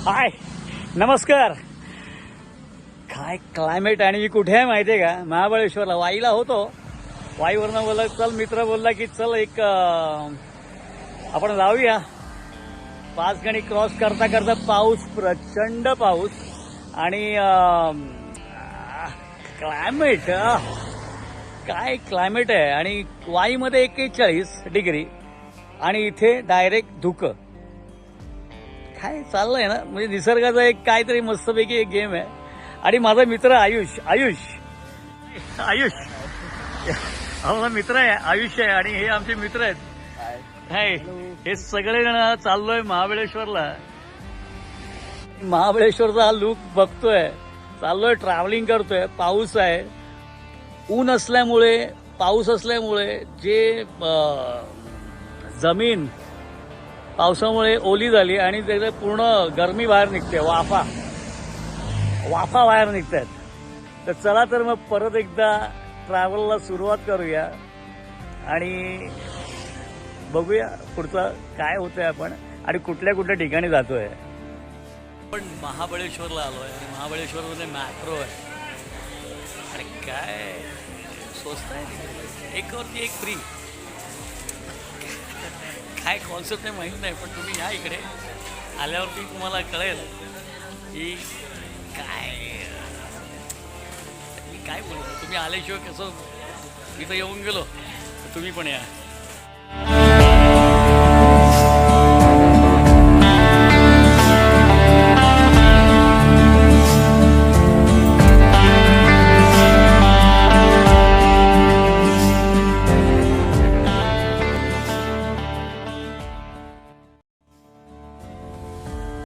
हाय, नमस्कार. काय क्लायमेट. आणि मी कुठे आहे माहिती आहे का? महाबळेश्वरला वाईला होतो. वाईवरनं बोलला, चल मित्र बोलला की चल एक आपण जाऊया. 5 गणी क्रॉस करता करता पाऊस, प्रचंड पाऊस. आणि क्लायमेट, काय क्लायमेट आहे. आणि वाईमध्ये 41 डिग्री आणि इथे डायरेक्ट धुकं. काय चाललंय ना, म्हणजे निसर्गाचा एक काहीतरी मस्तपैकी एक गेम आहे. आणि माझा मित्र आयुष आयुष आयुष हा माझा मित्र आहे, आयुष्य आहे. आणि हे आमचे मित्र आहेत. हाय, हे सगळे जण चाललोय महाबळेश्वरला. महाबळेश्वरचा हा लुक बघतोय, चाललोय, ट्रॅव्हलिंग करतोय. पाऊस आहे, ऊन असल्यामुळे, पाऊस असल्यामुळे जे जमीन पावसामुळे ओली झाली आणि त्याचं पूर्ण गरमी बाहेर निघते. वाफा बाहेर निघतात. तर चला तर मग परत एकदा ट्रॅव्हलला सुरुवात करूया आणि बघूया पुढचं काय होतंय आपण आणि कुठल्या कुठल्या ठिकाणी जातोय. पण महाबळेश्वरला आलोय आणि महाबळेश्वरमध्ये मॅट्रो आहे. आणि काय स्वस्त आहे, एकवरती एक फ्री. काय कॉन्सेप्ट आहे माहीत नाही, पण तुम्ही या इकडे आल्यावरती तुम्हाला कळेल की काय बोलू. तुम्ही आल्याशिवाय कसं, इथं येऊन गेलो तर तुम्ही पण या.